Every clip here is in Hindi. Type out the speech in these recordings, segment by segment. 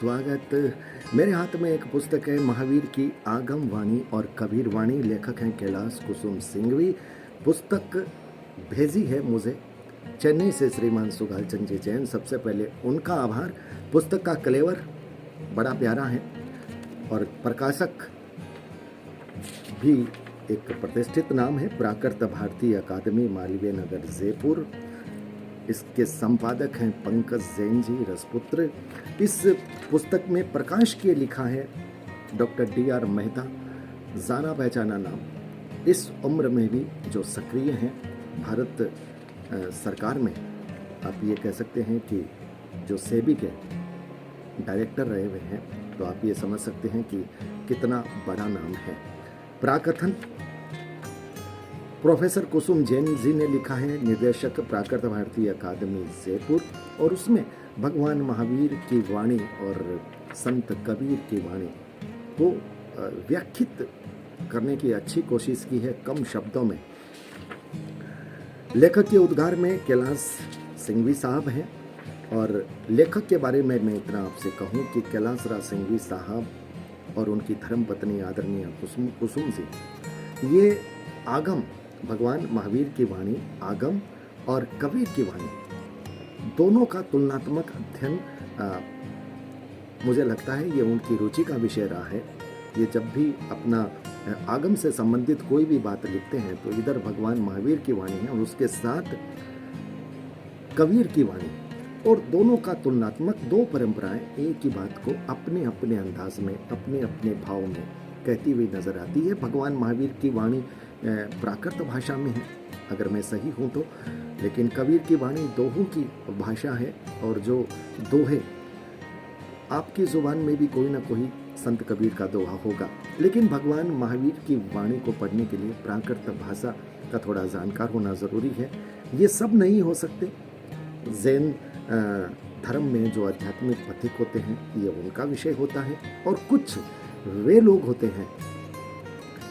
स्वागत। मेरे हाथ में एक पुस्तक है महावीर की आगम वाणी और कबीर वाणी। लेखक हैं कैलाश कुसुम सिंघवी। पुस्तक भेजी है मुझे चेन्नई से श्रीमान सुगाल चंद जी जैन। सबसे पहले उनका आभार। पुस्तक का कलेवर बड़ा प्यारा है और प्रकाशक भी एक प्रतिष्ठित नाम है, प्राकृत भारती अकादमी, मालवीय नगर, जयपुर। इसके संपादक हैं पंकज जैन जी रसपुत्र। इस पुस्तक में प्रकाश के लिखा है डॉक्टर DR मेहता, जाना पहचाना नाम। इस उम्र में भी जो सक्रिय हैं भारत सरकार में, आप ये कह सकते हैं कि जो सेबी के डायरेक्टर रहे हुए हैं, तो आप ये समझ सकते हैं कि कितना बड़ा नाम है। प्राकथन प्रोफेसर कुसुम जैन जी ने लिखा है, निर्देशक प्राकृत भारती अकादमी जयपुर, और उसमें भगवान महावीर की वाणी और संत कबीर की वाणी को व्याख्यात करने की अच्छी कोशिश की है कम शब्दों में। लेखक के उद्गार में कैलाश सिंघवी साहब हैं, और लेखक के बारे में मैं इतना आपसे कहूं कि कैलाश राज सिंघवी साहब और उनकी धर्मपत्नी आदरणीय कुसुम जी, ये आगम, भगवान महावीर की वाणी आगम और कबीर की वाणी, दोनों का तुलनात्मक अध्ययन मुझे लगता है ये उनकी रुचि का विषय रहा है। ये जब भी अपना आगम से संबंधित कोई भी बात लिखते हैं तो इधर भगवान महावीर की वाणी है और उसके साथ कबीर की वाणी, और दोनों का तुलनात्मक, दो परंपराएं एक ही बात को अपने अपने अंदाज में, अपने अपने भाव में कहती हुई नजर आती है। भगवान महावीर की वाणी प्राकृत भाषा में है अगर मैं सही हूँ तो, लेकिन कबीर की वाणी दोहों की भाषा है, और जो दोहे आपकी जुबान में भी कोई ना कोई संत कबीर का दोहा होगा, लेकिन भगवान महावीर की वाणी को पढ़ने के लिए प्राकृत भाषा का थोड़ा जानकार होना ज़रूरी है। ये सब नहीं हो सकते। जैन धर्म में जो आध्यात्मिक पथिक होते हैं ये उनका विषय होता है, और कुछ वे लोग होते हैं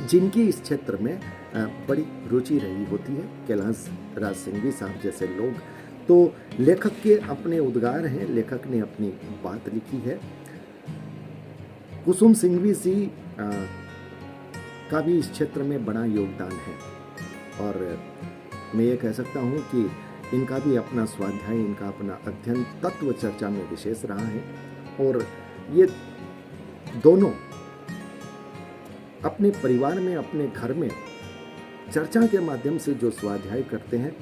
जिनकी इस क्षेत्र में बड़ी रुचि रही होती है, कैलाश राज सिंघवी साहब जैसे लोग। तो लेखक के अपने उद्गार हैं, लेखक ने अपनी बात लिखी है। कुसुम सिंघवी जी का भी इस क्षेत्र में बड़ा योगदान है, और मैं ये कह सकता हूँ कि इनका भी अपना स्वाध्याय, इनका अपना अध्ययन तत्व चर्चा में विशेष रहा है, और ये दोनों अपने परिवार में, अपने घर में चर्चा के माध्यम से जो स्वाध्याय करते हैं,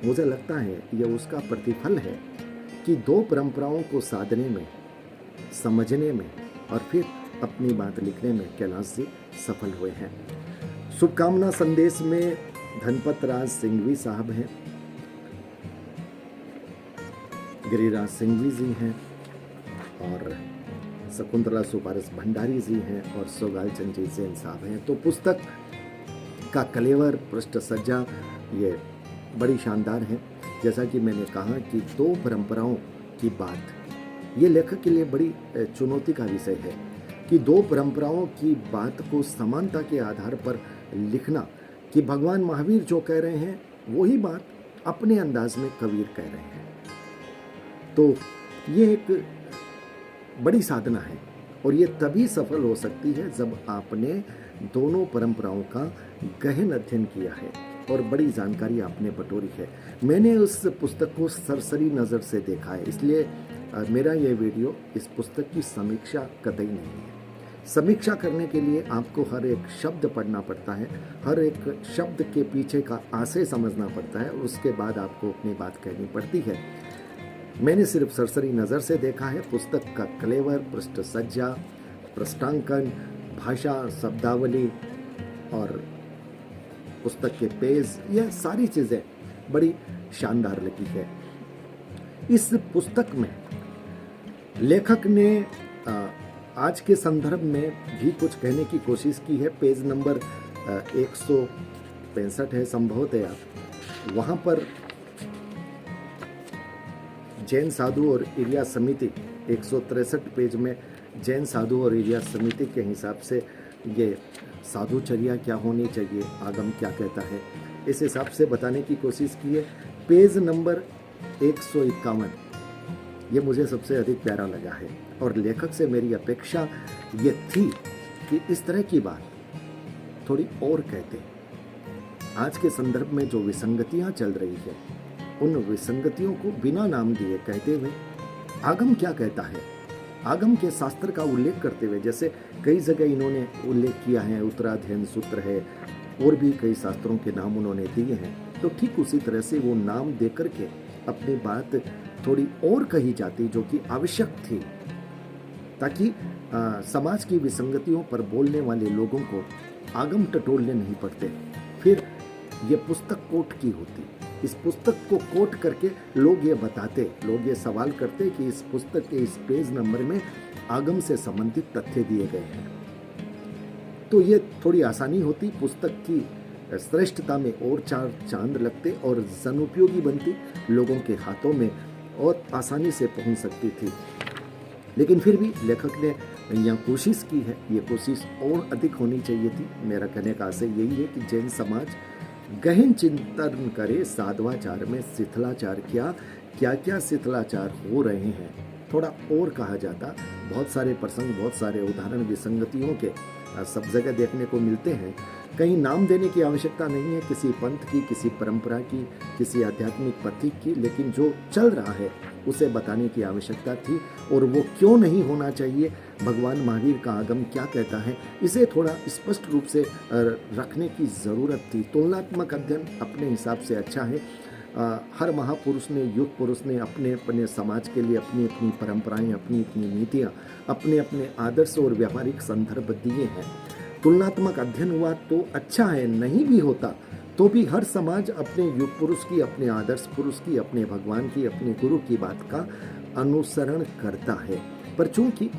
मुझे लगता है यह उसका प्रतिफल है कि दो परंपराओं को साधने में, समझने में और फिर अपनी बात लिखने में कैलाश जी सफल हुए हैं। शुभकामना संदेश में धनपत राज सिंघवी साहब हैं, गिरिराज सिंघवी जी हैं, और शकुंतला सुपारस भंडारी जी हैं, और सुगाल चंद जी जैन साहब हैं। तो पुस्तक का कलेवर, पृष्ठ सज्जा ये बड़ी शानदार है। जैसा कि मैंने कहा कि दो परंपराओं की बात, ये लेखक के लिए बड़ी चुनौती का विषय है कि दो परंपराओं की बात को समानता के आधार पर लिखना, कि भगवान महावीर जो कह रहे हैं वही बात अपने अंदाज में कबीर कह रहे हैं। तो ये एक बड़ी साधना है, और ये तभी सफल हो सकती है जब आपने दोनों परंपराओं का गहन अध्ययन किया है और बड़ी जानकारी आपने बटोरी है। मैंने उस पुस्तक को सरसरी नज़र से देखा है, इसलिए मेरा ये वीडियो इस पुस्तक की समीक्षा कतई नहीं है। समीक्षा करने के लिए आपको हर एक शब्द पढ़ना पड़ता है, हर एक शब्द के पीछे का आशय समझना पड़ता है, और उसके बाद आपको अपनी बात कहनी पड़ती है। मैंने सिर्फ सरसरी नज़र से देखा है। पुस्तक का कलेवर, पृष्ठ सज्जा, पृष्ठांकन, भाषा, शब्दावली और पुस्तक के पेज, यह सारी चीज़ें बड़ी शानदार लगी है। इस पुस्तक में लेखक ने आज के संदर्भ में भी कुछ कहने की कोशिश की है। पेज नंबर 165 है संभवतः, वहाँ पर जैन साधु और इरिया समिति, 163 पेज में जैन साधु और इरिया समिति के हिसाब से ये साधुचर्या क्या होनी चाहिए, आगम क्या कहता है, इस हिसाब से बताने की कोशिश की है। पेज नंबर 151 ये मुझे सबसे अधिक प्यारा लगा है। और लेखक से मेरी अपेक्षा ये थी कि इस तरह की बात थोड़ी और कहते। आज के संदर्भ में जो विसंगतियां चल रही है, उन विसंगतियों को बिना नाम दिए कहते हुए आगम क्या कहता है, आगम के शास्त्र का उल्लेख करते हुए, जैसे कई जगह इन्होंने उल्लेख किया है, उत्तराध्ययन सूत्र है और भी कई शास्त्रों के नाम उन्होंने दिए हैं, तो ठीक उसी तरह से वो नाम दे करके अपनी बात थोड़ी और कही जाती जो कि आवश्यक थी, ताकि समाज की विसंगतियों पर बोलने वाले लोगों को आगम टटोलने नहीं पड़ते। फिर ये पुस्तक कोट की होती। इस पुस्तक को कोट करके लोग ये बताते, लोग ये सवाल करते कि इस पुस्तक के इस पेज नंबर में आगम से संबंधित तथ्य दिए गए हैं, तो ये थोड़ी आसानी होती, पुस्तक की श्रेष्ठता में और चार चांद लगते और जनोपयोगी बनती, लोगों के हाथों में और आसानी से पहुंच सकती थी। लेकिन फिर भी लेखक ने यहाँ कोशिश की है, ये कोशिश और अधिक होनी चाहिए थी। मेरा कहने का आशय यही है कि जैन समाज गहन चिंतन करे, साधवाचार में शिथिलाचार क्या क्या क्या शिथिलाचार हो रहे हैं, थोड़ा और कहा जाता। बहुत सारे प्रसंग, बहुत सारे उदाहरण विसंगतियों के सब जगह देखने को मिलते हैं। कहीं नाम देने की आवश्यकता नहीं है किसी पंथ की, किसी परंपरा की, किसी आध्यात्मिक प्रतीक की, लेकिन जो चल रहा है उसे बताने की आवश्यकता थी। और वो क्यों नहीं होना चाहिए, भगवान महावीर का आगम क्या कहता है, इसे थोड़ा स्पष्ट रूप से रखने की ज़रूरत थी। तुलनात्मक अध्ययन अपने हिसाब से अच्छा है। हर महापुरुष ने, युग पुरुष ने अपने अपने समाज के लिए अपनी अपनी परंपराएं, अपनी अपनी नीतियाँ, अपने अपने आदर्श और व्यावहारिक संदर्भ दिए हैं। तुलनात्मक अध्ययन हुआ तो अच्छा है, नहीं भी होता तो भी हर समाज अपने युग पुरुष की, अपने आदर्श पुरुष की, अपने भगवान की, अपने गुरु की बात का अनुसरण करता है। पर चूंकि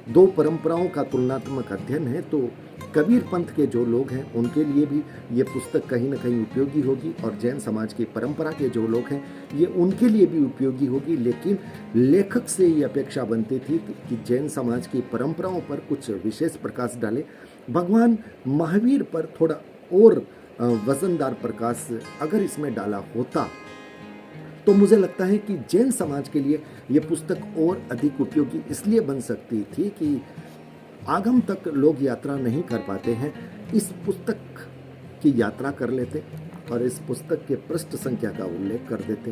दो परंपराओं का तुलनात्मक अध्ययन है, तो कबीर पंथ के जो लोग हैं उनके लिए भी ये पुस्तक कहीं ना कहीं उपयोगी होगी, और जैन समाज की परंपरा के जो लोग हैं ये उनके लिए भी उपयोगी होगी। लेकिन लेखक से ये अपेक्षा बनती थी कि जैन समाज की परंपराओं पर कुछ विशेष प्रकाश डाले, भगवान महावीर पर थोड़ा और वजनदार प्रकाश अगर इसमें डाला होता तो मुझे लगता है कि जैन समाज के लिए ये पुस्तक और अधिक उपयोगी इसलिए बन सकती थी कि आगम तक लोग यात्रा नहीं कर पाते हैं, इस पुस्तक की यात्रा कर लेते और इस पुस्तक के पृष्ठ संख्या का उल्लेख कर देते,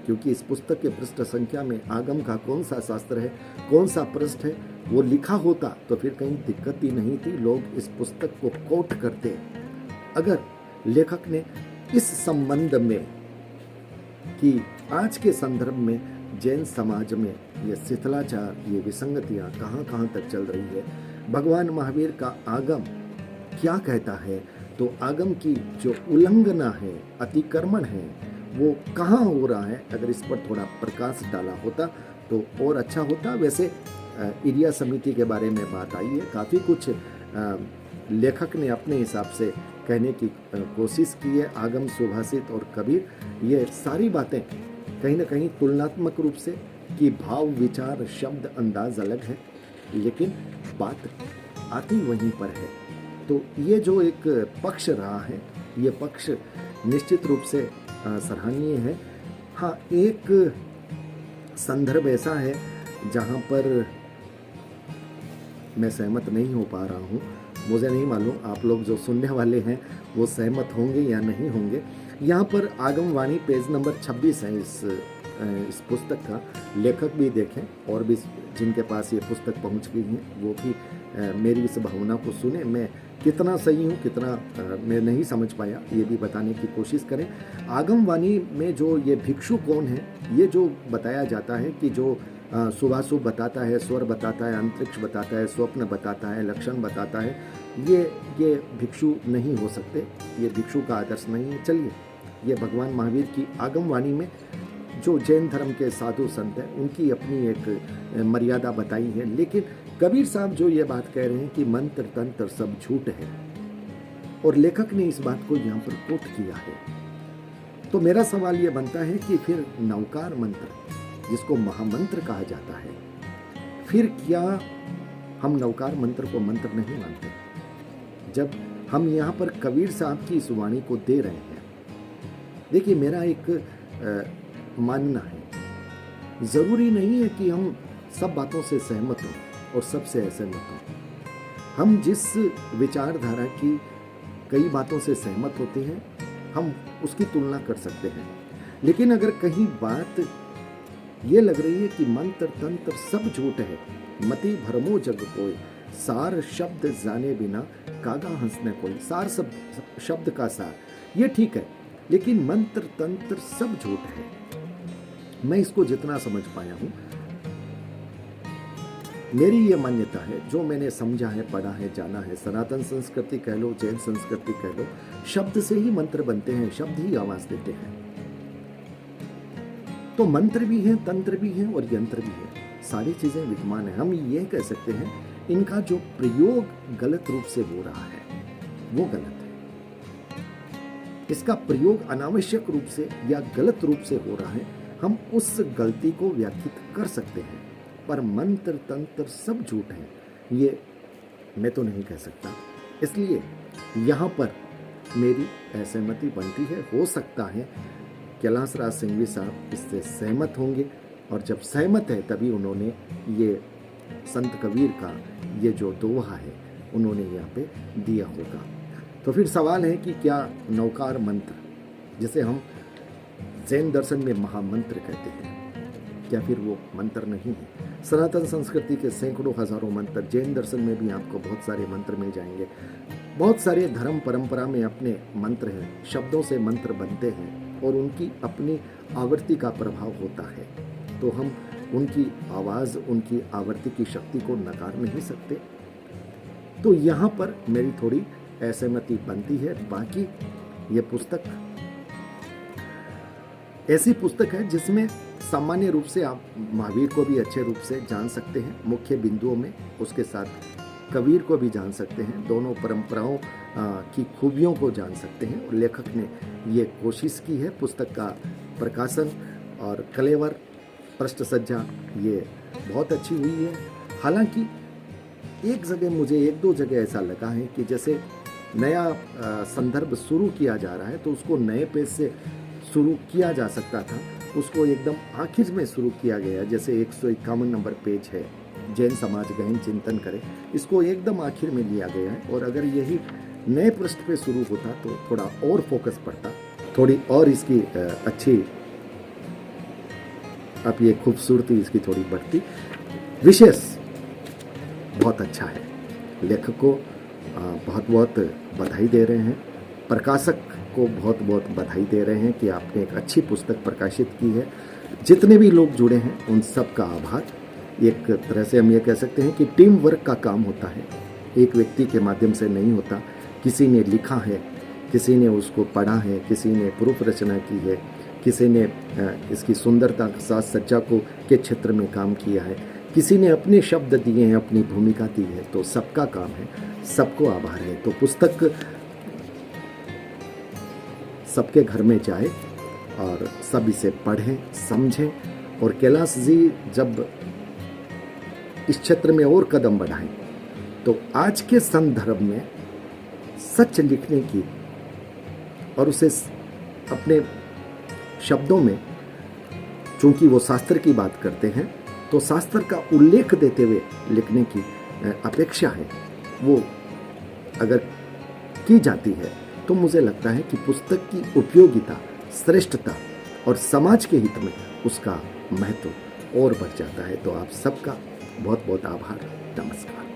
क्योंकि इस पुस्तक के पृष्ठ संख्या में आगम का कौन सा शास्त्र है, कौन सा पृष्ठ है, वो लिखा होता तो फिर कहीं दिक्कत ही नहीं थी, लोग इस पुस्तक को कोट करते। अगर लेखक ने इस संबंध में कि आज के संदर्भ में जैन समाज में ये शिथिलाचार, ये विसंगतियाँ कहाँ कहाँ तक चल रही है, भगवान महावीर का आगम क्या कहता है, तो आगम की जो उल्लंघना है, अतिक्रमण है, वो कहाँ हो रहा है, अगर इस पर थोड़ा प्रकाश डाला होता तो और अच्छा होता। वैसे इरिया समिति के बारे में बात आई है, काफ़ी कुछ लेखक ने अपने हिसाब से कहने की कोशिश की है। आगम, सुभाषित और कबीर, ये सारी बातें कहीं ना कहीं तुलनात्मक रूप से कि भाव, विचार, शब्द, अंदाज अलग है, लेकिन बात आती वहीं पर है। तो ये जो एक पक्ष रहा है, ये पक्ष निश्चित रूप से सराहनीय है। हाँ, एक संदर्भ ऐसा है जहाँ पर मैं सहमत नहीं हो पा रहा हूँ, मुझे नहीं मालूम आप लोग जो सुनने वाले हैं वो सहमत होंगे या नहीं होंगे। यहाँ पर आगम वाणी पेज नंबर 26 है इस पुस्तक का। लेखक भी देखें और भी जिनके पास ये पुस्तक पहुँच गई है वो भी मेरी इस भावना को सुने। मैं कितना सही हूँ, कितना मैं नहीं समझ पाया, ये भी बताने की कोशिश करें। आगम वाणी में जो ये भिक्षु कौन है, ये जो बताया जाता है कि जो शुभाशुभ बताता है, स्वर बताता है, अंतरिक्ष बताता है, स्वप्न बताता है, लक्षण बताता है, ये भिक्षु नहीं हो सकते, ये भिक्षु का आदर्श नहीं है। चलिए, ये भगवान महावीर की आगम वाणी में जो जैन धर्म के साधु संत हैं उनकी अपनी एक मर्यादा बताई है। लेकिन कबीर साहब जो ये बात कह रहे हैं कि मंत्र तंत्र सब झूठ है, और लेखक ने इस बात को यहाँ पर कोट किया है, तो मेरा सवाल ये बनता है कि फिर नवकार मंत्र, जिसको महामंत्र कहा जाता है, फिर क्या हम नवकार मंत्र को मंत्र नहीं मानते? जब हम यहाँ पर कबीर साहब की इस वाणी को दे रहे हैं, देखिए मेरा एक मानना है, ज़रूरी नहीं है कि हम सब बातों से सहमत हों और सबसे असहमत हों। हम जिस विचारधारा की कई बातों से सहमत होते हैं, हम उसकी तुलना कर सकते हैं। लेकिन अगर कहीं बात ये लग रही है कि मंत्र तंत्र सब झूठ है, मति भरमो जग कोई, सार शब्द जाने बिना कागा हंसने कोई। सार शब्द का सार, ये ठीक है, लेकिन मंत्र तंत्र सब झूठ है। मैं इसको जितना समझ पाया हूं, मेरी ये मान्यता है, जो मैंने समझा है, पढ़ा है, जाना है, सनातन संस्कृति कह लो, जैन संस्कृति कह लो, शब्द से ही मंत्र बनते हैं, शब्द ही आवाज देते हैं। तो मंत्र भी है, तंत्र भी है और यंत्र भी है, सारी चीजें विद्यमान है। हम ये कह सकते हैं, इनका जो प्रयोग गलत रूप से हो रहा है वो गलत है। इसका प्रयोग अनावश्यक रूप से या गलत रूप से हो रहा है, हम उस गलती को व्याख्यात कर सकते हैं। पर मंत्र तंत्र सब झूठ है, ये मैं तो नहीं कह सकता। इसलिए यहाँ पर मेरी असहमति बनती है। हो सकता है कैलाश राज सिंघवी साहब इससे सहमत होंगे, और जब सहमत है तभी उन्होंने ये संत कबीर का ये जो दोहा है उन्होंने यहाँ पे दिया होगा। तो फिर सवाल है कि क्या नौकार मंत्र, जिसे हम जैन दर्शन में महामंत्र कहते हैं, क्या फिर वो मंत्र नहीं है? सनातन संस्कृति के सैकड़ों हजारों मंत्र, जैन दर्शन में भी आपको बहुत सारे मंत्र मिल जाएंगे। बहुत सारे धर्म परंपरा में अपने मंत्र हैं, शब्दों से मंत्र बनते हैं और उनकी अपनी आवृत्ति का प्रभाव होता है। तो हम उनकी आवाज़, उनकी आवृत्ति की शक्ति को नकार नहीं सकते। तो यहाँ पर मेरी थोड़ी असहमति बनती है। बाकी ये पुस्तक ऐसी पुस्तक है जिसमें सामान्य रूप से आप महावीर को भी अच्छे रूप से जान सकते हैं मुख्य बिंदुओं में, उसके साथ कबीर को भी जान सकते हैं, दोनों परंपराओं की खूबियों को जान सकते हैं। और लेखक ने ये कोशिश की है। पुस्तक का प्रकाशन और कलेवर, पृष्ठ सज्जा ये बहुत अच्छी हुई है। हालांकि एक जगह, मुझे एक दो जगह ऐसा लगा है कि जैसे नया संदर्भ शुरू किया जा रहा है तो उसको नए पेज से शुरू किया जा सकता था, उसको एकदम आखिर में शुरू किया गया। जैसे 151 नंबर पेज है, जैन समाज गहन चिंतन करे, इसको एकदम आखिर में लिया गया है। और अगर यही नए पृष्ठ पे शुरू होता तो थोड़ा और फोकस पड़ता, थोड़ी और इसकी अच्छी, अब ये खूबसूरती इसकी थोड़ी बढ़ती। विशेष बहुत अच्छा है, लेखक को बहुत बहुत बधाई दे रहे हैं, प्रकाशक को बहुत बहुत बधाई दे रहे हैं कि आपने एक अच्छी पुस्तक प्रकाशित की है। जितने भी लोग जुड़े हैं उन सब का आभार। एक तरह से हम ये कह सकते हैं कि टीम वर्क का काम होता है, एक व्यक्ति के माध्यम से नहीं होता। किसी ने लिखा है, किसी ने उसको पढ़ा है, किसी ने प्रूफ रचना की है, किसी ने इसकी सुंदरता साज सज्जा को के क्षेत्र में काम किया है, किसी ने अपने शब्द दिए हैं, अपनी भूमिका दी है। तो सबका काम है, सबको आभार है। तो पुस्तक सबके घर में जाए और सब इसे पढ़ें, समझें। और कैलाश जी जब इस क्षेत्र में और कदम बढ़ाएं तो आज के संदर्भ में सच लिखने की और उसे अपने शब्दों में, चूंकि वो शास्त्र की बात करते हैं तो शास्त्र का उल्लेख देते हुए लिखने की अपेक्षा है, वो अगर की जाती है तो मुझे लगता है कि पुस्तक की उपयोगिता, श्रेष्ठता और समाज के हित में उसका महत्व और बढ़ जाता है। तो आप सबका बहुत बहुत आभार। नमस्कार।